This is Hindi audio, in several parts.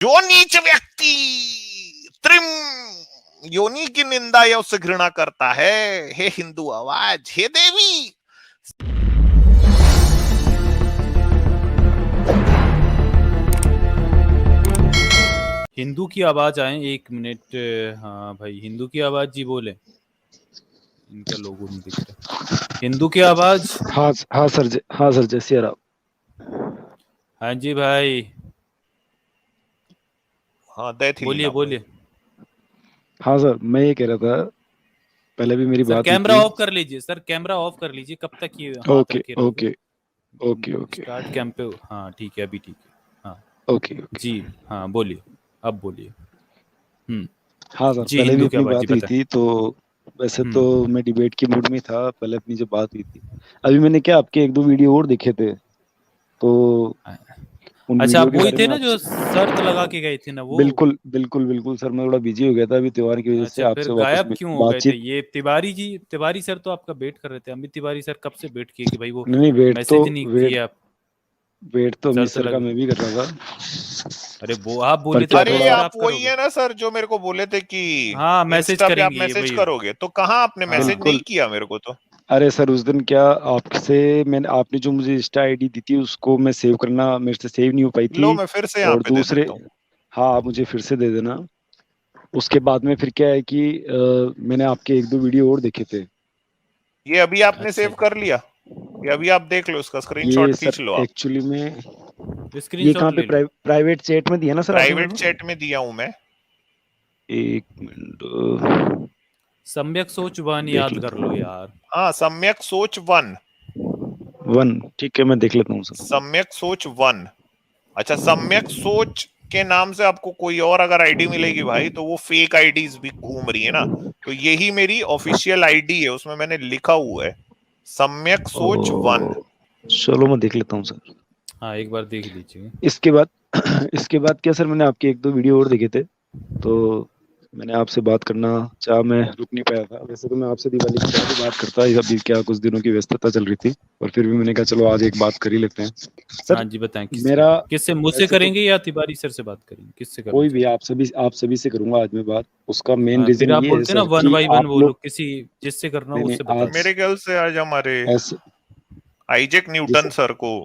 जो नीच व्यक्ति त्रिम योनि की निंदा या उससे घृणा करता है, हे हिंदू आवाज, हे देवी। हिंदू की आवाज आए, 1 मिनट। हाँ भाई, हिंदू की आवाज जी बोले। इनका लोगो नहीं दिख रहा। हिंदू की आवाज। हाँ सर जय सिया राम। हाँ जी भाई, हाँ बोलिए। हाँ सर, मैं ये कह रहा था, पहले भी मेरी सर बात हुई कैमरा थी। ऑफ कर लीजिए, सर कैमरा ऑफ कर लीजिए। कब तक ये हाथ रखे रहोगे? ओके। स्टार्ट कैम पे। हाँ ठीक है, अभी ठीक है। हाँ ओके जी, हाँ बोलिए, अब बोलिए। हाँ सर, जी, पहले भी हिंदू की अपनी आवाज जी बात हुई बताएं। थी, तो वैसे तो मैं डिबेट की मूड में था। पहले अपनी जो बात हुई थी, अभी मैंने क्या आपके 1-2 वीडियो और देखे थे, तो उन अच्छा, आप वीडियो के वही बारे थे में ना जो आपसे। शर्त लगा के गए थे ना वो? बिल्कुल सर, मैं थोड़ा बिजी हो गया था अभी त्योहार की वजह से। अच्छा, फिर आपसे वापस गायब क्यों हो गए थे? बातचीत। ये तिवारी सर तो आपका वेट कर रहे थे। अमित तिवारी सर कब से वेट किए कि भाई वो नहीं, मैसेज नहीं किए आप? वेट तो अमित शर्त सर का लग। मैं भी कर रहा था। अरे वो आप पर बोले थे क्या ना, अरे तो थोड़ा, सर आप आप वही करोगे। है ना सर जो मेरे को बोले थे कि हाँ, मैसेज इंस्टा पे आप करेंगे, ये मैसेज वही। करोगे, तो कहाँ आपने मैसेज हाँ, नहीं बिल्कुल। किया मेरे को तो। अरे सर, उस दिन क्या आपसे आपने जो मुझे इंस्टा आईडी दी थी, उसको मैं सेव करना मेरे से सेव नहीं हो पाई लो थी। मैं फिर से यहाँ और पे दे दूसरे, देता हूँ। हाँ, आप मुझे फिर से दे देना। उसके बाद में फिर क्या है कि मैंने आपके 1-2 वीडियो और देखे थे। ये अभी आपने अच्छा सेव कर लिया? ये अभी आप देख लो, उसका ये स्क्रीनशॉट सर खींच लो आप। एक्चुअली में जी, ये कहाँ स्क्रीनशॉट पे ले लो। प्राइवेट चैट में दिया ना सर आपने मेरे प्राइवेट को? चैट में दिया हूं मैं। एक मिनट, सम्यक सोच वन देख याद लेता कर लो हूँ। यार। हाँ, सम्यक सोच वन। 1, ठीक है, मैं देख लेता हूँ सर। सम्यक सोच वन। अच्छा, सम्यक सोच के नाम से आपको कोई और अगर आईडी मिलेगी भाई, तो वो फेक आईडीज भी घूम रही है ना। तो यही मेरी ऑफिशियल आईडी है, उसमें मैंने लिखा हुआ है सम्यक सोच वन। ओ, चलो मैं देख लेता हूँ सर। हाँ, एक बार देख लीजिए। इसके बाद इसके बाद क्या सर, मैंने आपके 1-2 वीडियो और देखे थे, तो मैंने आपसे बात करना चाहा, मैं रुक नहीं पाया था। वैसे तो मैं आपसे दिवाली की पहले बात करता, अभी क्या कुछ दिनों की व्यस्तता चल रही थी, और फिर भी मैंने कहा चलो आज एक बात कर ही लेते हैं हाँ सर। जी, बताएं किससे। मेरा किससे, मुझसे वैसे तो करेंगे या तिवारी सर से बात करेंगे? किससे करना कोई भी, चाहते आप सभी से करूंगा आज मैं बात। उसका मेन हैं? फिर रीजन आप ये है बोलते हैं ना सर वन कि बाई वन आप बोलो, लोग, किसी जिससे करना हो नहीं उससे बता दो। आज मेरे ख्याल से आज हमारे ऐसे आइजैक न्यूटन जैसे, सर को,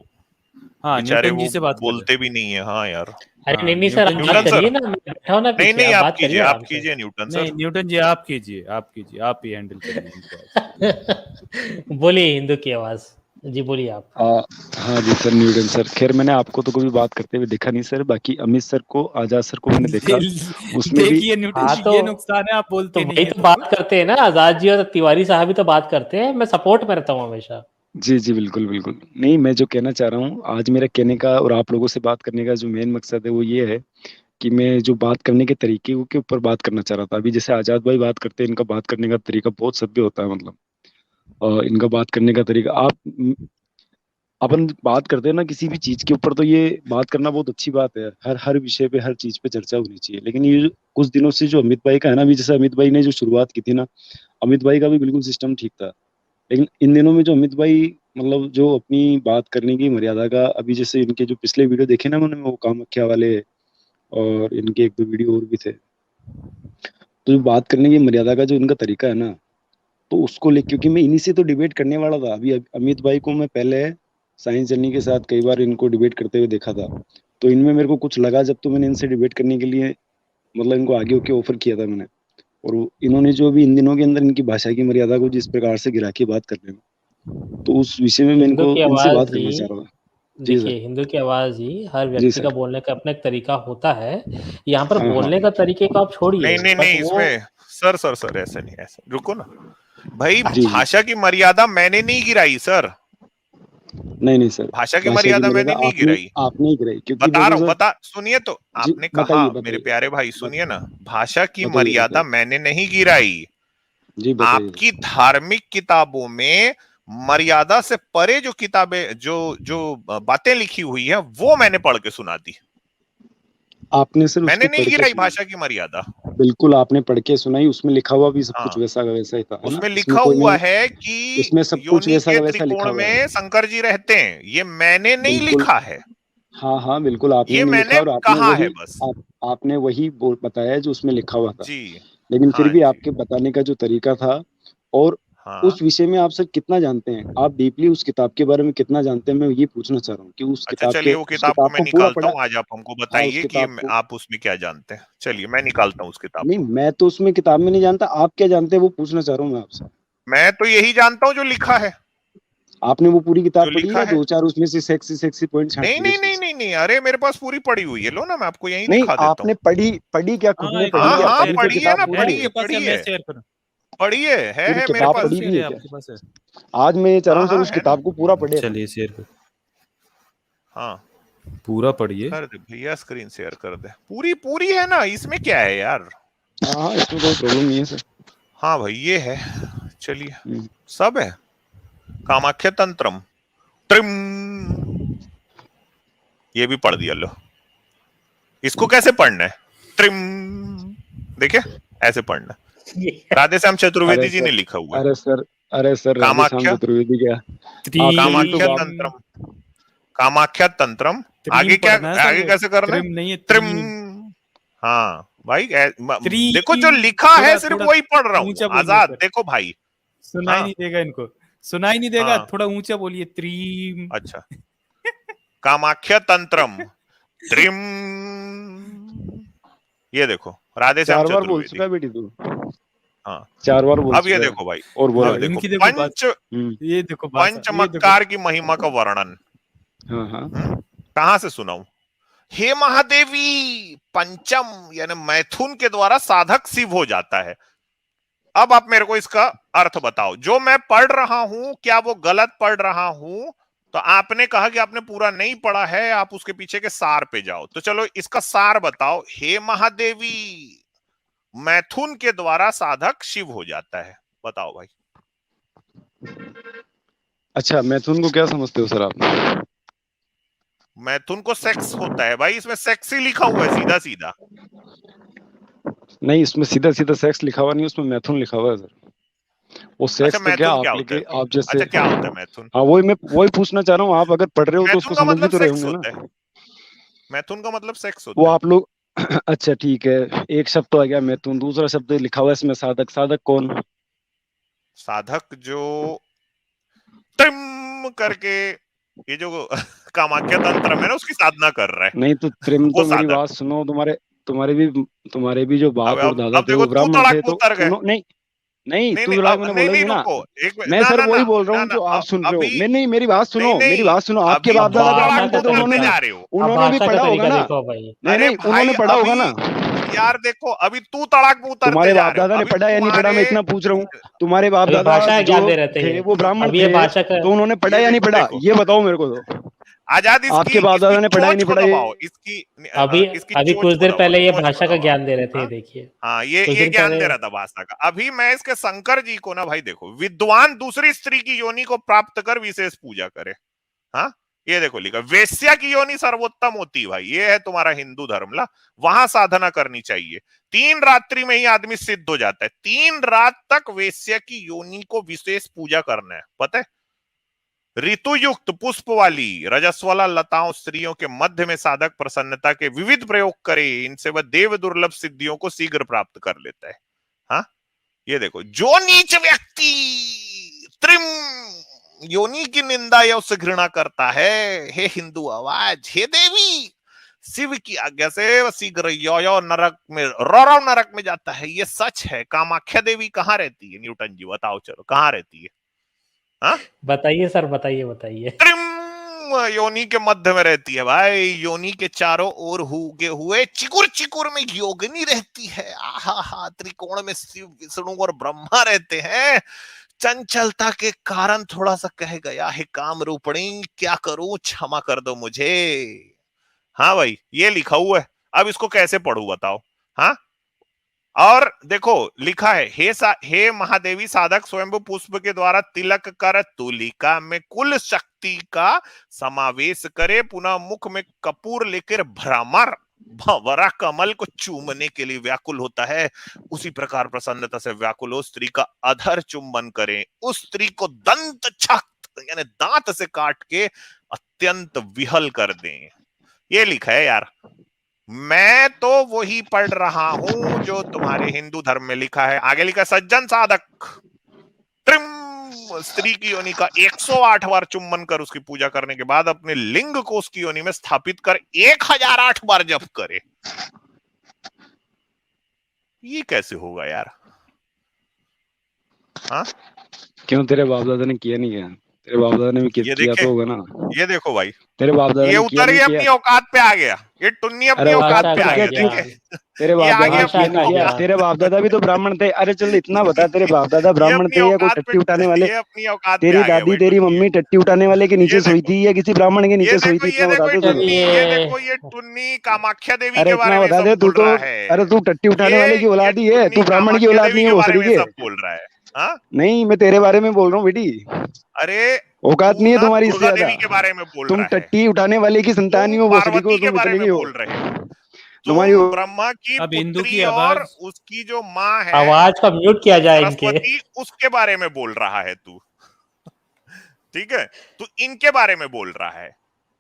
हाँ, बेचारे न्यूटन जी वो से बात कर रहे बोलते भी नहीं है। हाँ यार। अरे हाँ, नहीं सर, आप न्यूटन जी। बात न्यूटन सर, करिए ना, मैं बैठा हूँ ना नहीं पीछे, नहीं, आप आप बात कीजिए, करिए आप आराम से। कीजिए न्यूटन नहीं, सर। न्यूटन जी आप कीजिए, आप ही हैंडल करिए इनको आज। बोलिए हिंदू की आवाज जी, बोलिए आप। हाँ जी सर, न्यूटन सर। खैर मैंने आपको तो कभी बात करते हुए देखा नहीं सर, बाकी अमित सर को, आजाद सर को मैंने देखा। उसमें भी देखिए न्यूटन हाँ जी, तो ये नुकसान है, आप बोलते नहीं वही है तो तो। बात करते हैं ना, आजाद जी और तिवारी साहब ही तो बात करते हैं, मैं सपोर्ट में रहता हूँ हमेशा। जी बिल्कुल बिल्कुल। नहीं, मैं जो कहना चाह रहा हूँ, आज मेरा कहने का और आप लोगों से बात करने का जो मेन मकसद है वो ये है कि मैं जो बात करने के तरीके के ऊपर बात करना चाह रहा था। अभी जैसे आजाद भाई बात करते हैं, इनका बात करने का तरीका बहुत सभ्य होता है, मतलब इनका बात करने का तरीका, अपन बात करते हैं ना किसी भी चीज के ऊपर, तो ये बात करना बहुत अच्छी बात है। हर हर विषय पे, हर चीज पे चर्चा होनी चाहिए। लेकिन ये कुछ दिनों से जो अमित भाई का है ना, अभी जैसे अमित भाई ने जो शुरुआत की थी ना, अमित भाई का भी बिल्कुल सिस्टम ठीक था। लेकिन इन दिनों में जो अमित भाई, मतलब जो अपनी बात करने की मर्यादा का, अभी जैसे इनके जो पिछले वीडियो देखे ना मैंने, वो कामाख्या वाले, और इनके 1-2 वीडियो और भी थे, तो जो बात करने की मर्यादा का जो इनका तरीका है ना, तो उसको ले, क्योंकि मैं इन्हीं से तो डिबेट करने वाला था। अभी अमित भाई को मैं पहले साइंस जर्नी के साथ कई बार इनको डिबेट करते हुए देखा था, तो इनमें मेरे को कुछ लगा जब, तो मैंने इनसे डिबेट करने के लिए, मतलब इनको आगे होके ऑफर किया था मैंने। और इन्होंने जो भी इन दिनों के अंदर इनकी भाषा की मर्यादा को जिस प्रकार से गिरा के बात कर रहे हैं, तो उस विषय में मैं हिंदू इनको की इनसे आवाज बात जी, करना चाह रहा था। जी सर। देखिए हिंदू की आवाज जी, हर जी व्यक्ति का सर। बोलने का अपना एक तरीका होता है। यहाँ पर हाँ हाँ। बोलने का तरीके को आप छोड़िए, नहीं नहीं बट नहीं, वो इसमें सर सर सर ऐसे नहीं, ऐसे रुको ना भाई। जी जी। भाषा की मर्यादा मैंने नहीं गिराई सर। नहीं सर, भाषा की भाषा की मर्यादा मर्यादा मैंने नहीं आपने गिराई। आपने ही गिराई, क्योंकि बता देखो रहा हूं, सर। बता सुनिए तो। जी आपने कहा, बताइए मेरे बताइए। प्यारे भाई बत, सुनिए ना। भाषा की बताइए मर्यादा बताइए। मैंने नहीं गिराई। जी बताइए आपकी सर। धार्मिक किताबों में मर्यादा से परे जो किताबें, जो जो बातें लिखी हुई है, वो मैंने पढ़ के सुना दी। आपने सर मैंने उसको नहीं पढ़ के गिराई सुनाई। भाषा की मर्यादा। बिल्कुल आपने पढ़ के सुनाई, उसमें लिखा हुआ भी सब कुछ हाँ, वैसा का वैसा ही था, है ना? उसमें इसमें लिखा कोई हुआ नहीं, है कि उसमें सब कुछ योनि वैसा के का वैसा लिखा त्रिकोण हुआ है। में शंकर जी रहते हैं। ये मैंने नहीं बिल्कुल। लिखा है। हाँ हाँ बिल्कुल, आपने ये नहीं लिखा मैंने और आपने कहा है वही बस। आपने वही बताया जो उसमें लिखा हुआ था। जी लेकिन फिर हाँ भी जी आपके बताने का जो तरीका था, और हाँ। उस विषय में आप सर कितना जानते हैं, आप डीपली उस किताब के बारे में कितना जानते हैं, मैं ये पूछना चाह रहा हूँ कि अच्छा चलिए वो उस किताब को किताब मैं को पूरा निकालता पढ़ा। हूँ, आज आप हमको हाँ उस बताइए कि किताब को, आप उसमें क्या जानते हैं। चलिए मैं निकालता हूँ उस किताब नहीं को। मैं तो उसमें किताब में नहीं जानता, आप क्या जानते हैं वो पूछना चाह रहा हूँ मैं आपसे। मैं तो यही जानता हूँ जो लिखा है। आपने वो पूरी किताब जो पढ़ी है लिखा या है। दो चार उसमें से सेक्सी सेक्सी पॉइंट छांट नहीं लिए नहीं उसमें नहीं से? नहीं नहीं, अरे मेरे पास पूरी पड़ी हुई है, लो ना मैं आपको यही नहीं दिखा देता हूँ। आपने पढ़ी, पढ़ी क्या खुद हाँ ने एक पढ़ी हाँ या पीडीएफ हाँ शेयर पढ़ी तो कर पढ़िए किताब ना, है, पूरी है? आपके पास है, मैं पढ़िए शेयर करूँ? पढ़िए पूरी है मेरे मेरे किताब पास पास। पढ़ी शेयर भी है, है क्या? आपके पास है? आज मैं ये चाह रहा हाँ हूँ सर हाँ उस है ना। किताब को पूरा पढ़े अपन। चलिए शेयर कर, हाँ पूरा पढ़िए। कर दे भैया, स्क्रीन शेयर कर दे। पूरी पूरी है ना, इसमें क्या है यार। हाँ हाँ इसमें कोई प्रॉब्लम नहीं है सर। हाँ भाई ये है, चलिए हम्म। सब है। कामाख्या तंत्रम त्रिम, ये भी पढ़ दिया लो। इसको कैसे पढ़ना है? त्रिम, देखिए ऐसे पढ़ना। राधेश्याम अरे चतुर्वेदी जी ने सर, लिखा हुआ है। अरे सर, अरे सर राधेश्याम कामाख्या, चतुर्वेदी क्या, आपने भी तो कामाख्या बात। त्रीम, तंत्रम, कामाख्या तंत्रम। त्रीम आगे क्या, पढ़ना है सर, आगे वो कैसे करना है? त्रिम नहीं है, त्रिम। त्रीम। हाँ भाई देखो जो त्रीम, लिखा है थोड़ा सिर्फ थोड़ा वही पढ़ रहा हूँ ऊंचा बोलिए आजाद, सर, देखो भाई। सुनाई हाँ नहीं देगा इनको, सुनाई नहीं देगा, हाँ थोड़ा ऊंचा बोलिए, त्रीम। अच्छा। कामाख्या तंत्रम त्रिम, ये देखो राधेश्याम 4 बार बोल चतुर्वेदी। चुका है बेटी तू, हाँ 4 बार बोल अब ये चुका है देखो भाई, और बोल अब आगे। देखो इनकी देखो बात, पंच, हम्म। ये देखो भाषा, ये देखो। पंचमक्कार की महिमा का वर्णन। हाँ हाँ। कहां से सुनाऊं? हे महादेवी, पंचम यानी मैथुन के द्वारा साधक शिव हो जाता है। अब आप मेरे को इसका अर्थ बताओ, जो मैं पढ़ रहा हूं क्या वो गलत पढ़ रहा हूं? तो आपने कहा कि आपने पूरा नहीं पढ़ा है, आप उसके पीछे के सार पे जाओ, तो चलो इसका सार बताओ। हे महादेवी, मैथुन के द्वारा साधक शिव हो जाता है, बताओ भाई। अच्छा मैथुन को क्या समझते हो सर आप? मैथुन को सेक्स होता है भाई, इसमें सेक्स ही लिखा हुआ है सीधा सीधा। नहीं इसमें सीधा सीधा सेक्स लिखा हुआ नहीं, उसमें मैथुन लिखा हुआ है सर। वो अच्छा सेक्स का क्या मैथुन क्या आप होता है? लेके आप जैसे। अच्छा क्या होता है मैथुन? हाँ वही मैं वही पूछना चाह रहा हूँ, आप अगर पढ़ रहे हो तो मैथुन उसको का समझ भी मतलब तो रहे सेक्स होंगे होता है। ना। मैथुन का मतलब सेक्स वो होता है। आप लोग अच्छा ठीक है, एक शब्द तो आ गया मैथुन, दूसरा शब्द लिखा हुआ है इसमें साधक, साधक कौन? साधक जो त्रिम करके, ये जो कामाख्या तंत्र में ना उसकी साधना कर रहा है, नहीं तो त्रिम, वो तो मेरी साधक। बात सुनो, तुम्हारे भी जो अब बाप और अब दादा अब थे देखो वो तू ब्राह्मण तड़ाक थे, में तो उतर गए। उन्होंने नहीं, नहीं नहीं तू नहीं तड़ाक अब मैंने नहीं बोला ही नहीं नहीं ना। रुको, एक मैं ना सर ना ना वही बोल रहा ना हूँ ना जो आप सुन रहे हो, अभी मैं नहीं, मेरी बात नहीं सुनो, मेरी नहीं, बात सुनो, आपके अभी बाप तू दादा तड़ाक ब्राह्मण में थे तो उतरते उन्होंने, जा रहे हो। अब उन्होंने भी भाषा का पढ़ा होगा तरीका ना। देखो भाई। नहीं अरे नहीं भाई उन्होंने पढ़ा होगा अभी ना। यार देखो, अभी तू तड़ाक में उतरते तुम्हारे जा बाप रहे हो, दादा ने अभी पढ़ा या नहीं पढ़ा, तुम्हारे मैं इतना पूछ रहा हूँ। तुम्हारे बाप अभी दादा भाषा का जो ज्ञान दे रहे थे थे ये। वो ब्राह्मण अब ये थे, भाषा का, तो उन्होंने पढ़ा ये या नहीं देखो पढ़ा, देखो ये बताओ मेरे को तो। आजाद, आपके इसकी बाप इसकी दादा ने पढ़ा या चोच नहीं को पढ़ा दबाओ, ये? इसकी अभी इसकी अभी चोच कुछ को देर दबाओ, पहले ये चोच को भाषा का दबाओ। ज्ञान दे रहे थे, ये हाँ देखिए हाँ कुछ ये दिन ज्ञान पहले। दे रहा था भाषा का। अभी मैं इसके शंकर जी को ना भाई देखो, विद्वान दूसरी स्त्री की योनि को प्राप्त कर विशेष पूजा करे। हाँ ये देखो लिखा, वेश्या की योनि सर्वोत्तम होती है भाई, ये है तुम्हारा हिंदू धर्म ला, वहां साधना करनी चाहिए। 3 रात्रि में ही आदमी सिद्ध हो जाता है, 3 रात तक वेश्या की योनि को विशेष पूजा करना है, पता है? ऋतुयुक्त पुष्प वाली रजस्वला लताओं स्त्रियों के मध्य में साधक प्रसन्नता के विविध प्रयोग करे, इनसे वह देव दुर्लभ सिद्धियों को शीघ्र प्राप्त कर लेता है। हाँ ये देखो, जो नीच व्यक्ति त्रिम योनि की निंदा या उससे घृणा करता है, हे हिंदू आवाज, हे देवी, शिव की आज्ञा से वह शीघ्र यो नरक में रौरव नरक में जाता है। ये सच है। कामाख्या देवी कहाँ रहती है? न्यूटन जी बताओ, चलो कहाँ रहती है? हाँ बताइए सर, बताइए बताइए। त्रिम योनि के मध्य में रहती है भाई, योनि के चारों ओर उगे हुए चिकुर चिकुर में योगिनी रहती है। आहा हा, त्रिकोण में शिव विष्णु और ब्रह्मा रहते हैं। चंचलता के कारण थोड़ा सा कह गया है काम रूपणी, क्या करूं, क्षमा कर दो मुझे। हाँ भाई ये लिखा हुआ है, अब इसको कैसे पढ़ू बताओ? हाँ और देखो लिखा है, हे महादेवी, साधक स्वयंभू पुष्प के द्वारा तिलक कर तुलिका में कुल शक्ति का समावेश करे, पुनः मुख में कपूर लेकर भ्रमर भंवरा कमल को चूमने के लिए व्याकुल होता है, उसी प्रकार प्रसन्नता से व्याकुल हो स्त्री का अधर चुंबन करें, उस स्त्री को दंत छक्त यानी दांत से काट के अत्यंत विहल कर दें। ये लिखा है यार, मैं तो वही पढ़ रहा हूं जो तुम्हारे हिंदू धर्म में लिखा है। आगे लिखा, सज्जन साधक ट्रिम स्त्री की योनि का 108 बार चुम्बन कर उसकी पूजा करने के बाद अपने लिंग को उसकी योनि में स्थापित कर 1008 बार जप करे। ये कैसे होगा यार? हाँ, क्यों तेरे बाप दादा ने किया नहीं क्या? तेरे बाप दादा ने भी ये किया देखे, तो होगा ना। ये देखो भाई, तेरे बाप दादा ये ने किया उतर नहीं गया, किया? अपनी औकात पे आ गया, ये टुन्नी अपनी अरे औकात भाषा पे आ का गया। क्या देखे, तेरे ये बाप दादा आगे ने भाषा किया अपनी नहीं का किया? औकात, तेरे बाप दादा भी तो ब्राह्मण थे। अरे चल इतना बता, तेरे बाप दादा ये ब्राह्मण अपनी थे या कोई औकात टट्टी उठाने पे, वाले? ये अपनी औकात पे तेरी आ गया दादी भाई तेरी टुन्नी। मम्मी टट्टी उठाने वाले के ये नीचे सोई देखो, थी या किसी ब्राह्मण के नीचे सोई थी? ये इतना बता देखो, दे ये तू। टुन्नी, ये चलिए देखो, ये टुन्नी कामाख्या देवी अरे के बारे इतना में बता सब दे, तू बोल तो रहा है। अरे तू टट्टी उठाने वाले की ये औलाद ही है, टुन्नी तू ब्राह्मण की कामाख्या औलाद देवी नहीं है के बारे भोसड़ी में के। सब बोल रहा है। हाँ, नहीं, मैं तेरे बारे में बोल रहा हूँ बेटी। अरे औकात तू नहीं है ना तुम्हारी इससे दुर्गा ज्यादा। देवी के बारे में बोल तुम रहा है, टट्टी उठाने वाले की संतान ही तुम हो, भोसड़ी को पार्वती के तुम बारे में निकली हो। बोल रहे हो, तुम्हारी तुम ब्रह्मा की अब हिंदू की पुत्री और आवाज, उसकी जो माँ है आवाज का म्यूट किया जाए इनके। सरस्वती, उसके बारे में बोल रहा है तू। ठीक है, तू इनके बारे में बोल रहा है।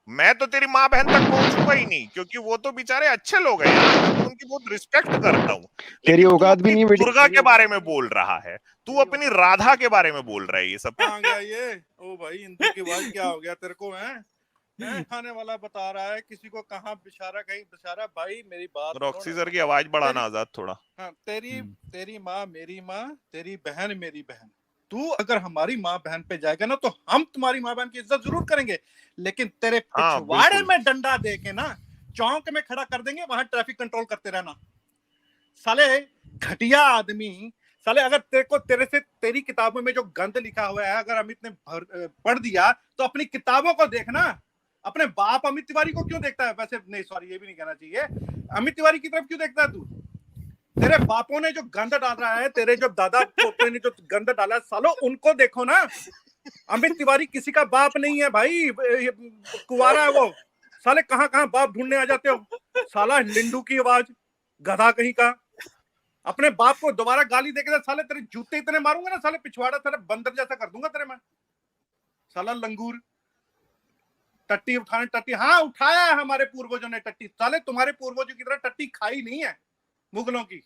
मैं तो तेरी माँ बहन तक पहुंचूंगा ही नहीं, क्योंकि वो तो बेचारे अच्छे लोग हैं यार, मैं तो उनकी बहुत रिस्पेक्ट करता हूँ। तेरी लेकिन तू औकात भी अपनी नहीं है बेटी। दुर्गा के बारे में बोल रहा है, तू अपनी राधा के बारे में बोल रहा है। ये सब कहाँ गया ये? ओ भाई, हिंदू की आवाज क्या हो गया तेरे को? है खाने वाला बता रहा है किसी को कहाँ बिशारा, कहीं बिशारा। भाई मेरी बात रॉक्सी सुनो ना। सर की आवाज बढ़ाना तेरी- आजाद थोड़ा। हाँ, तेरी माँ मेरी माँ, तेरी बहन मेरी बहन। तू अगर हमारी माँ बहन पे जाएगा ना, तो हम तुम्हारी माँ बहन की इज्जत जरूर करेंगे, लेकिन तेरे हाँ, पिछवाड़े बिल्कुल। में डंडा दे के ना चौक में खड़ा कर देंगे, वहां ट्रैफिक कंट्रोल करते रहना। साले घटिया आदमी, साले अगर तेरे से तेरी किताबों में जो गंद लिखा हुआ है अगर अमित ने पढ़ दिया, तो अपनी किताबों को देखना। अपने बाप अमित तिवारी को क्यों देखता है? वैसे नहीं, सॉरी, ये भी नहीं कहना चाहिए। अमित तिवारी की तरफ क्यों देखता है तू? तेरे बापों ने जो गंद डाल रहा है, तेरे जो दादा पोते ने जो गंद डाला है, सालो उनको देखो ना। अमित तिवारी किसी का बाप नहीं है भाई, कुंवारा है वो। साले कहां कहां बाप ढूंढने आ जाते हो। साला लिंडू की आवाज, गधा कहीं का। अपने बाप को दोबारा गाली देके साले तेरे जूते इतने मारूंगा ना, साले पिछवाड़ा तेरे बंदर जैसा कर दूंगा तेरे मैं। साला लंगूर, टट्टी उठाने, टट्टी हाँ उठाया है हमारे पूर्वजों ने टट्टी। साले तुम्हारे पूर्वजों की तरह टट्टी खाई नहीं है मुगलों की,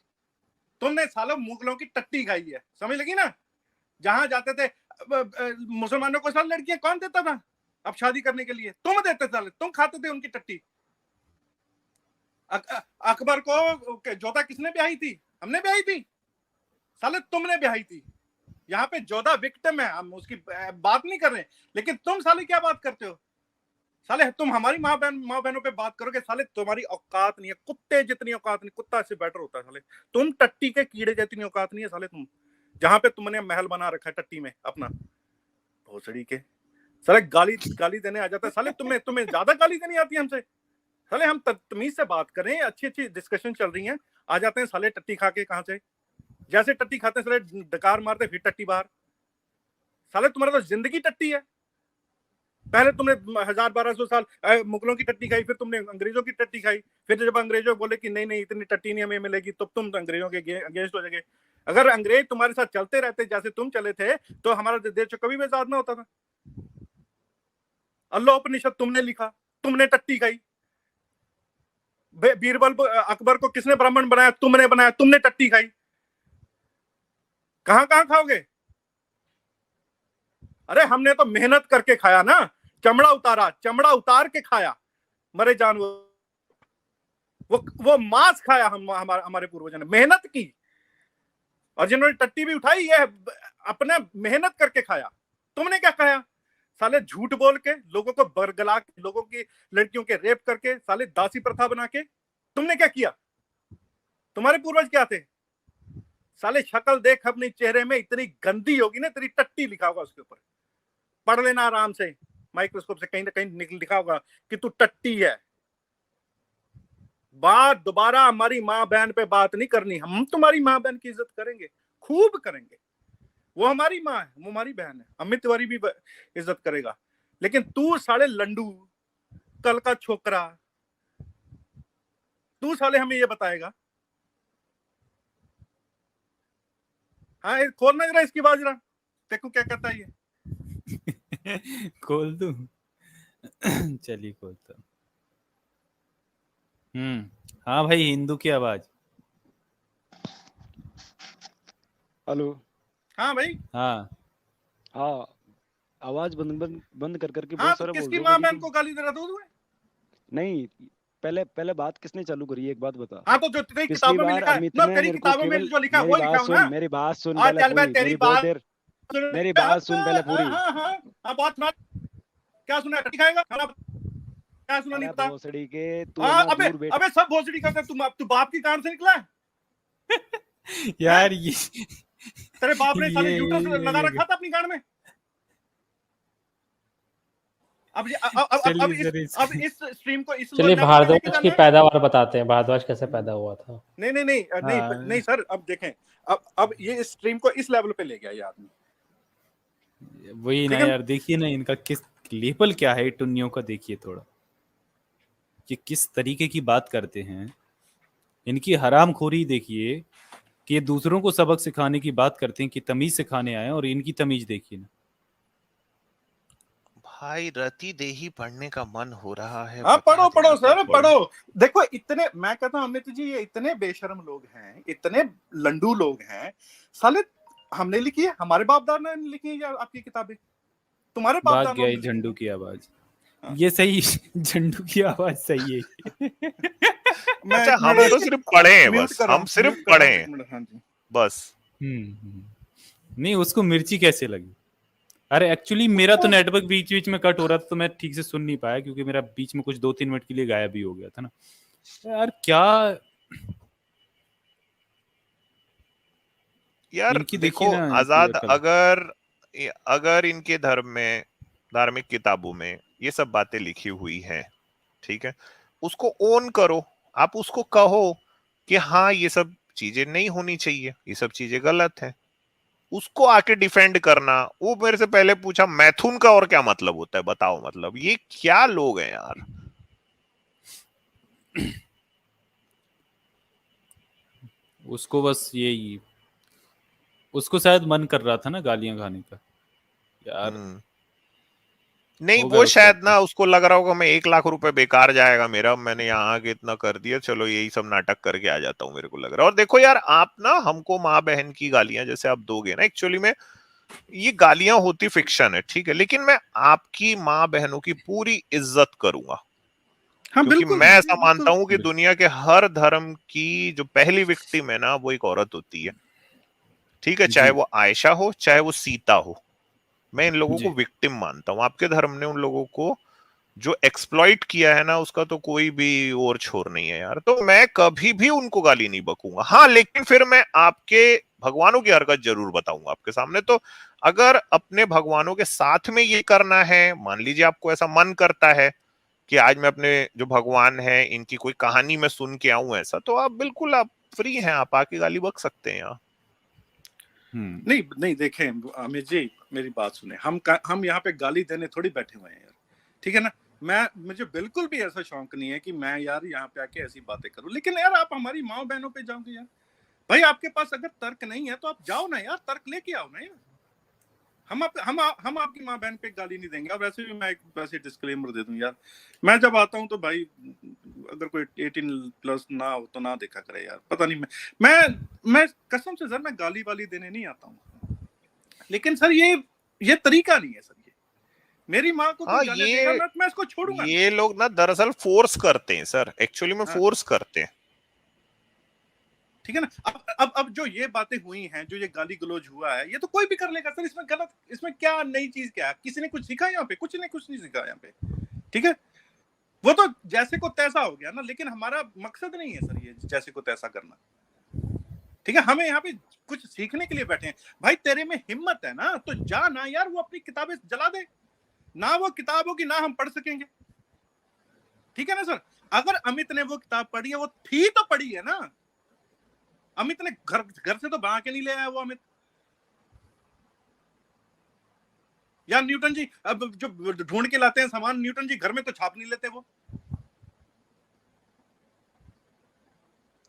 तुमने सालों मुगलों की टट्टी खाई है। समझ लगी ना? जहां जाते थे मुसलमानों को साल लड़कियां कौन देता था अब शादी करने के लिए? तुम देते साले, तुम खाते थे उनकी टट्टी। अकबर को जोधा किसने ब्याही थी? हमने ब्याही थी। साले तुमने ब्याही थी। यहाँ पे जोधा विक्टिम है, हम उसकी बात नहीं कर रहे, लेकिन तुम साले क्या बात करते हो? साले तुम हमारी माँ बहनों पे बात करोगे, साले तुम्हारी औकात नहीं है, कुत्ते जितनी औकात नहीं। कुत्ता से बेटर होता है साले, तुम टट्टी के कीड़े जितनी औकात नहीं है साले तुम। जहां पे तुमने महल बना रखा है टट्टी में अपना, भोसड़ी के साले गाली देने आ जाता है। साले तुम्हें ज्यादा गाली देनी आती है हमसे? साले हम तमीज से बात करें, अच्छी अच्छी डिस्कशन चल रही है, आ जाते हैं साले टट्टी खा के। कहां से? जैसे टट्टी खाते हैं साले डकार मारते, फिर टट्टी बाहर। साले तुम्हारा तो जिंदगी टट्टी है। पहले तुमने 1000-1200 साल मुगलों की टट्टी खाई, फिर तुमने अंग्रेजों की टट्टी खाई, फिर जब अंग्रेजों बोले कि नहीं नहीं इतनी टट्टी नहीं हमें मिलेगी, तो तुम अंग्रेजों के अगेंस्ट हो जाएंगे। अगर अंग्रेज तुम्हारे साथ चलते रहते जैसे तुम चले थे, तो हमारा देश कभी भी आजाद ना होता था। अल्लाह उपनिषद तुमने लिखा, तुमने टट्टी खाई। बीरबल अकबर को किसने ब्राह्मण बनाया? तुमने बनाया, तुमने टट्टी खाई। कहां कहां खाओगे? अरे हमने तो मेहनत करके खाया ना, चमड़ा उतारा, चमड़ा उतार के खाया मरे जानवर। वो मांस खाया हमारे पूर्वजों ने, मेहनत की। और जिन्होंने टट्टी भी उठाई, ये अपने मेहनत करके खाया। तुमने क्या खाया? साले झूठ बोल के, लोगों को बरगला के, लोगों की लड़कियों के रेप करके, साले दासी प्रथा बना के। तुमने क्या किया? तुम्हारे पूर्वज क्या थे? साले शक्ल देख अपने चेहरे में, इतनी गंदी होगी ना, तेरी टट्टी लिखा होगा उसके ऊपर। पढ़ लेना आराम से, माइक्रोस्कोप से कहीं ना कहीं लिखा होगा कि तू टट्टी है। बात दोबारा हमारी माँ बहन पे बात नहीं करनी। हम तुम्हारी माँ बहन की इज्जत करेंगे, खूब करेंगे। वो हमारी माँ है, वो हमारी बहन है। अमित तिवारी भी इज्जत करेगा, लेकिन तू साले लंडू, कल का छोकरा, तू साले हमें ये बताएगा? हाँ, खोलना जरा इसकी आवाज जरा, देखो क्या कहता है ये। खोल दूं? चलिए खोलता हूं। हाँ भाई, हिंदू की आवाज। हेलो। हाँ भाई। हाँ हाँ, आवाज बंद बंद बंद कर करके हाँ बहुत तो सारा बोल किसकी रहे हो माँ मेरी बहन तो। को गाली दे रहा था तुम्हें? नहीं, पहले पहले बात किसने चालू करी है, एक बात बता। हाँ तो जो तेरी पिछली किताबों में बार लिखा है अमित ना, ने तेरी मेरे को किताबों में केवल, जो लिखा है मेरी वो बात लिखा हूँ सुन, ना। मेरी बात सुन हाँ पहले चल भाई पूरी, तेरी मेरी बहुत बात देर, सुन। मेरी हाँ बात सुन पहले पूरी। हाँ हाँ हाँ, बात सुना। क्या सुना? दिखाएगा खाना? क्या सुना नहीं अरे पता। भोसड़ी के, तू है हाँ ना अबे दूर बैठ। अबे सब भोसड़ी का तू बाप की कान से निकला है? हैं? यार ये तेरे बाप ने साले यूट्रस लगा ये रखा था अपनी गांड में। अब ये अब चलिए सर अब इस स्ट्रीम को इस चलिए लेवल पे लेके भारद्वाज की जाना है। पैदावार बताते हैं, भारद्वाज कैसे पैदा हुआ था। नहीं नहीं नहीं नहीं नहीं हाँ, सर, अब देखें। अब ये इस स्ट्रीम को इस लेवल पे ले गया ये आदमी। वही ना ठीक है ना? यार, देखिए ना इनका किस लेवल क्या है, टुन्नियों का देखिए थोड़ा, कि किस तरीके की बात करते हैं। इनकी हरामखोरी देखिए, कि ये दूसरों को सबक सिखाने की बात करते हैं कि तमीज सिखाने आए हैं, और इनकी तमीज देखिए ना। भाई रति देही पढ़ने का मन हो रहा है, हाँ बता पढ़ो दे पढ़ो अगर सर पढ़। पढ़ो। देखो इतने, मैं कहता हूँ अमित जी, ये इतने बेशर्म लोग हैं, इतने लंडू लोग हैं साले। हमने लिखी है, हमारे बाप दादा ने लिखी है या आपकी किताबें? तुम्हारे बाप भाग दादा गया ने ये लिखी झंडू है। की आवाज। हाँ। ये सही झंडू की आवाज सही है। मैं अच्छा, एक हम तो मिनट सिर्फ पढ़े हैं, म्यूट बस कर रहा हम हूँ, सिर्फ म्यूट कर रहा पढ़े हूँ एक हैं मिनट। हाँ जी। बस। नहीं, उसको मिर्ची कैसे लगी? अरे एक्चुअली मेरा तो नेटवर्क बीच बीच में कट हो रहा था, तो मैं ठीक से सुन नहीं पाया, क्योंकि मेरा बीच में कुछ 2-3 मिनट के लिए गायब भी हो गया था ना यार। क्या यार इनकी देखिए देखो, ना, इनकी आजाद, अकल। अगर अगर इनके धर्म में, धार्मिक किताबों में ये सब बातें लिखी हुई हैं, ठीक है, उसको ओन करो। आप उसको कहो कि हाँ ये सब चीजें नहीं होनी चाहिए, ये सब चीजें गलत है। उसको आके डिफेंड करना। वो मेरे से पहले पूछा मैथुन का और क्या मतलब होता है, बताओ। मतलब ये क्या लोग हैं यार। उसको बस यही, उसको शायद मन कर रहा था ना गालियां खाने का यार। नहीं, हो गया वो उसका शायद अपना। ना उसको लग रहा होगा मैं 1 लाख रुपए बेकार जाएगा मेरा, मैंने यहाँ आके इतना कर दिया, चलो यही सब नाटक करके आ जाता हूँ, मेरे को लग रहा है। और देखो यार, आप ना हमको माँ बहन की गालियां जैसे आप दोगे ना, एक्चुअली में ये गालियां होती फिक्शन है, ठीक है, लेकिन मैं आपकी माँ बहनों की पूरी इज्जत करूंगा। हाँ क्योंकि बिल्कुल मैं जी ऐसा मानता बिल्कुल। हूं कि दुनिया के हर धर्म की जो पहली विक्टिम है ना, वो एक औरत होती है, ठीक है, चाहे जी वो आयशा हो चाहे वो सीता हो। मैं इन लोगों को जी। विक्टिम मानता हूं। आपके धर्म ने उन लोगों को जो एक्सप्लॉइट किया है ना, उसका तो कोई भी और छोर नहीं है यार। तो मैं कभी भी उनको गाली नहीं बकूंगा। हाँ, लेकिन फिर मैं आपके भगवानों की हरकत जरूर बताऊंगा आपके सामने। तो अगर अपने भगवानों के साथ में ये करना है, मान लीजिए आपको ऐसा मन करता है कि आज मैं अपने जो भगवान है इनकी कोई कहानी में सुन के आऊं ऐसा, तो आप बिल्कुल, आप फ्री हैं, आप आके गाली बक सकते हैं यहाँ। नहीं नहीं, देखें अमित जी, मेरी बात सुने। हम यहाँ पे गाली देने थोड़ी बैठे हुए हैं यार, ठीक है ना? मुझे बिल्कुल भी ऐसा शौक नहीं है कि मैं यार यहाँ पे आके ऐसी बातें करूं। लेकिन यार आप हमारी माँ बहनों पे जाओगे यार। भाई आपके पास अगर तर्क नहीं है तो आप जाओ ना यार, तर्क लेके आओ ना यार। हम आपकी माँ बहन पे गाली नहीं देंगे। और वैसे भी मैं एक वैसे डिस्क्लेमर दे दूं यार, मैं जब आता हूं तो भाई अगर कोई 18+ ना हो तो ना देखा करे यार। पता नहीं, मैं कसम से सर, मैं गाली वाली देने नहीं आता हूं। लेकिन सर ये तरीका नहीं है सर। ये मेरी माँ को हाँ, कोई गाली देगा ना, मैं इसको छोड़ूंगा नहीं। ये लोग ना दरअसल फोर्स करते हैं सर, एक्चुअली में हाँ, फोर्स करते हैं। ठीक है ना? अब जो ये बातें हुई हैं, जो ये गाली गलौज हुआ है, ये तो कोई भी कर लेगा सर। इसमें गलत, इसमें क्या नई चीज क्या है? किसी ने कुछ सीखा यहाँ पे? कुछ नहीं सीखा यहाँ पे, ठीक है? वो तो जैसे को तैसा हो गया ना। लेकिन हमारा मकसद नहीं है सर ये जैसे को तैसा करना, ठीक है? हमें यहाँ पे कुछ सीखने के लिए बैठे हैं। भाई तेरे में हिम्मत है ना तो जा ना यार, वो अपनी किताबें जला दे ना। वो किताब होगी ना हम पढ़ सकेंगे, ठीक है ना सर? अगर अमित ने वो किताब पढ़ी है, वो थी तो पढ़ी है ना। अमित ने घर से तो बना के नहीं ले आया वो अमित। या न्यूटन जी अब जो ढूंढ के लाते हैं सामान, न्यूटन जी घर में तो छाप नहीं लेते वो।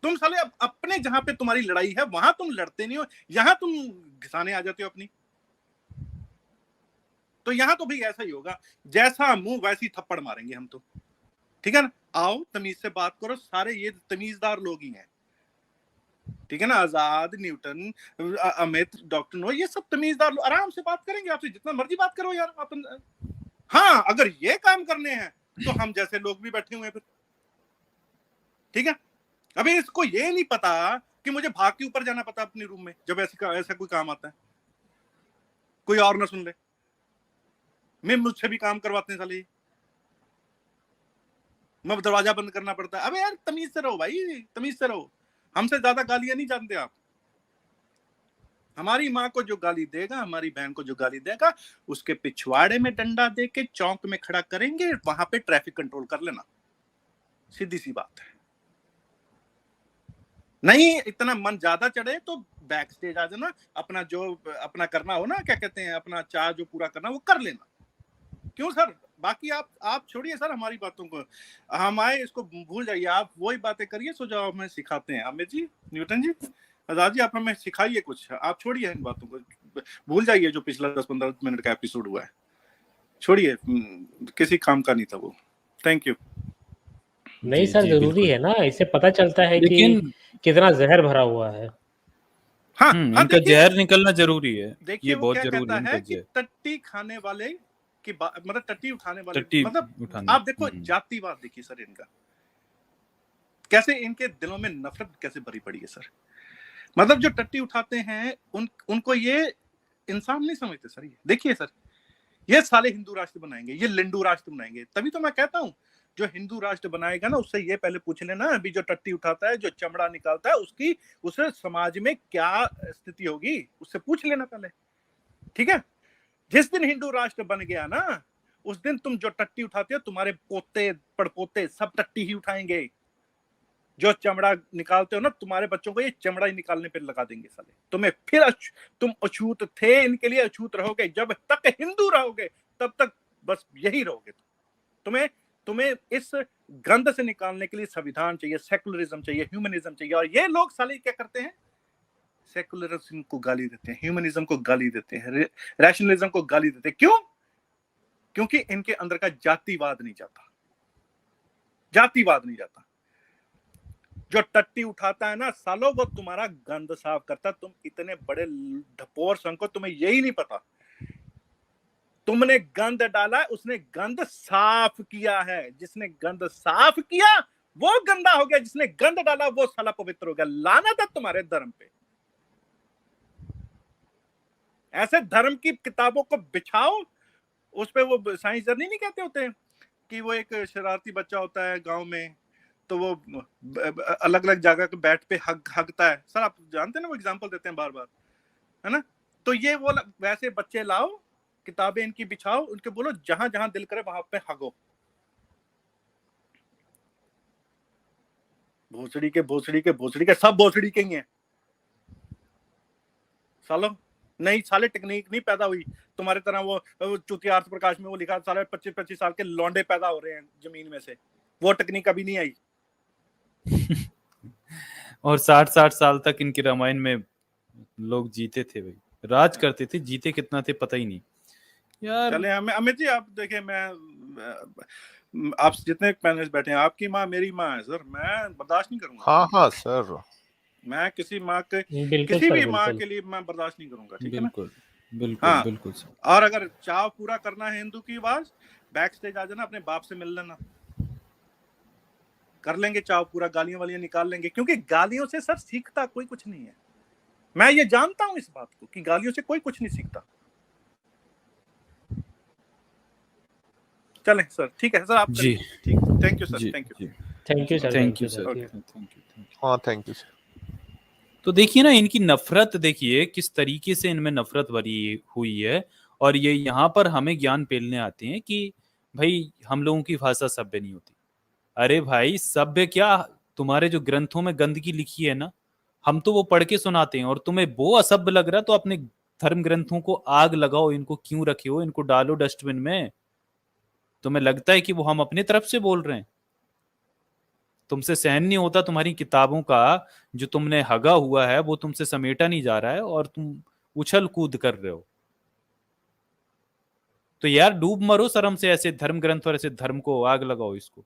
तुम साले अपने जहां पे तुम्हारी लड़ाई है वहां तुम लड़ते नहीं हो, यहां तुम घिसाने आ जाते हो अपनी। तो यहां तो भाई ऐसा ही होगा, जैसा मुंह वैसी थप्पड़ मारेंगे हम तो। ठीक है ना, आओ तमीज से बात करो, सारे ये तमीजदार लोग ही हैं, ठीक है ना, आजाद, न्यूटन, अमित, डॉक्टर नो, ये सब तमीजदार लोग, आराम से बात करेंगे आपसे, जितना मर्जी बात करो यार अपन। हाँ, अगर ये काम करने हैं तो हम जैसे लोग भी बैठे हुए हैं फिर, ठीक है। अभी इसको ये नहीं पता कि मुझे भाग के ऊपर जाना पता अपने रूम में, जब ऐसा कोई काम आता है, कोई और ना सुन ले, मैं मुझसे भी काम करवाते हैं साले, मैं दरवाजा बंद करना पड़ता है। अबे यार तमीज से रहो भाई, तमीज से रहो, हमसे ज्यादा गालियां नहीं जानते आप। हमारी माँ को जो गाली देगा, हमारी बहन को जो गाली देगा, उसके पिछवाड़े में डंडा दे के चौक में खड़ा करेंगे, वहां पे ट्रैफिक कंट्रोल कर लेना, सीधी सी बात है। नहीं इतना मन ज्यादा चढ़े तो बैक स्टेज आ जाना, अपना जो अपना करना हो ना, क्या कहते हैं, अपना चाह जो पूरा करना वो कर लेना। क्यों सर, बाकी आप छोड़िए सर हमारी बातों को, हम आए इसको भूल जाइए, आप वही बातें करिए सो जो हमें सिखाते हैं। अमित जी, न्यूटन जी, आजाद जी, आप हमें सिखाइए कुछ, आप छोड़िए इन बातों को, भूल जाइए जो पिछला 10-15 मिनट का एपिसोड हुआ है, छोड़िए, किसी काम का नहीं था वो। Thank you. नहीं सर, जरूरी है ना, इससे पता चलता है कि कितना जहर भरा हुआ है। हाँ, इनका जहर निकलना जरूरी है, देखिए ये वो बहुत क्या जरूरी कहता है कि टट्टी खाने वाले की मतलब टट्टी उठाने वाले, मतलब आप देखो जातिवाद देखिए सर इनका, कैसे इनके दिलों में नफरत कैसे भरी पड़ी है सर। मतलब जो टट्टी उठाते हैं उनको ये इंसान नहीं समझते सर। ये देखिए सर, ये साले हिंदू राष्ट्र बनाएंगे, ये लिंडू राष्ट्र बनाएंगे, तभी तो मैं कहता हूं जो हिंदू राष्ट्र बनाएगा ना, उससे ये पहले पूछ लेना, अभी जो टट्टी उठाता है, जो चमड़ा निकालता है, उसकी उसे समाज में क्या स्थिति होगी, उससे पूछ लेना पहले, ठीक है। जिस दिन हिंदू राष्ट्र बन गया ना, उस दिन तुम जो टट्टी उठाते हो, तुम्हारे पोते पड़पोते सब टट्टी ही उठाएंगे। जो चमड़ा निकालते हो ना, तुम्हारे बच्चों को ये चमड़ा ही निकालने पे लगा देंगे साले, तुम्हें फिर तुम अछूत थे, इनके लिए अछूत रहोगे, जब तक हिंदू रहोगे तब तक बस यही रहोगे। तुम्हें इस गंध से निकालने के लिए संविधान चाहिए, सेकुलरिज्म चाहिए, ह्यूमनिज्म चाहिए, और ये लोग साले क्या करते हैं, सेकुलरिज्म को गाली देते हैं, ह्यूमनिज्म को गाली देते हैं, रैशनलिज्म को गाली देते हैं। क्यों? क्योंकि इनके अंदर का जातिवाद नहीं जाता, जातिवाद नहीं जाता। जो टट्टी उठाता है ना सालो, वो तुम्हारा गंद साफ करता। तुम इतने बड़े ढपोर संको, तुम्हें यही नहीं पता, तुमने गंद डाला, उसने गंद साफ किया है, जिसने गंद साफ किया वो गंदा हो गया, जिसने गंद डाला वो साला पवित्र हो गया। लानत है तुम्हारे धर्म पे। ऐसे धर्म की किताबों को बिछाओ, उस पे वो साइंस जर्नी नहीं कहते होते हैं कि वो एक शरारती बच्चा होता है गांव में, तो वो अलग अलग जगह के बैठ पे हगता है। सर आप जानते हैं ना, वो एग्जांपल देते हैं बार बार, है ना। तो ये वो वैसे बच्चे लाओ, किताबें इनकी बिछाओ, उनके बोलो जहां जहां दिल करे वहां पे हगो। भोसड़ी के सब भोसड़ी के ही हैं सालो। नहीं साले, टेक्निक नहीं पैदा हुई तुम्हारे तरह, वो चुतिया अर्थ प्रकाश में वो लिखा, साले 25-25 साल के लौंडे पैदा हो रहे हैं जमीन में से, वो टेक्निक अभी नहीं आई। और 60-60 साल तक इनके रामायण में लोग जीते थे भाई, राज करते थे, जीते कितना थे पता ही नहीं यार। चले अमित जी, आप देखें, मैं आप जितने पैनलिस्ट बैठे हैं, आपकी माँ मेरी माँ है सर, मैं बर्दाश्त नहीं करूंगा। हाँ हाँ सर, मैं किसी माँ के, बिल्कुल किसी सर, भी बिल्कुल। माँ के लिए मैं बर्दाश्त नहीं करूंगा, ठीक है ना। बिल्कुल बिल्कुल हाँ, बिल्कुल सर। और अगर चाव पूरा करना है हिंदू की आवाज, बैक स्टेज आ जाना, अपने बाप से मिल लेना, कर लेंगे चाव पूरा, गालियां वालियां निकाल लेंगे, क्योंकि गालियों से सर सीखता कोई कुछ नहीं है। मैं ये जानता हूं इस बात को कि गालियों से कोई कुछ नहीं सीखता। चलें सर, ठीक है सर, आप जी, ठीक, thank you sir, thank you, thank you sir, thank you sir, Okay. Thank you. हाँ थैंक यू सर। तो देखिए ना, इनकी नफरत देखिए किस तरीके से इनमें नफरत भरी हुई है, और ये यहाँ पर हमें ज्ञान पेलने आते हैं कि भाई हम लोगों की भाषा सभ्य नहीं होती। अरे भाई सभ्य क्या, तुम्हारे जो ग्रंथों में गंदगी लिखी है ना, हम तो वो पढ़ के सुनाते हैं, और तुम्हें वो असभ्य लग रहा तो अपने धर्म ग्रंथों को आग लगाओ, इनको क्यों रखे हो, इनको डालो डस्टबिन में। तुम्हें लगता है कि वो हम अपनी तरफ से बोल रहे हैं? तुमसे सहन नहीं होता तुम्हारी किताबों का जो तुमने हगा हुआ है वो तुमसे समेटा नहीं जा रहा है, और तुम उछल कूद कर रहे हो। तो यार डूब मरो शर्म से, ऐसे धर्म ग्रंथ और ऐसे धर्म को आग लगाओ इसको।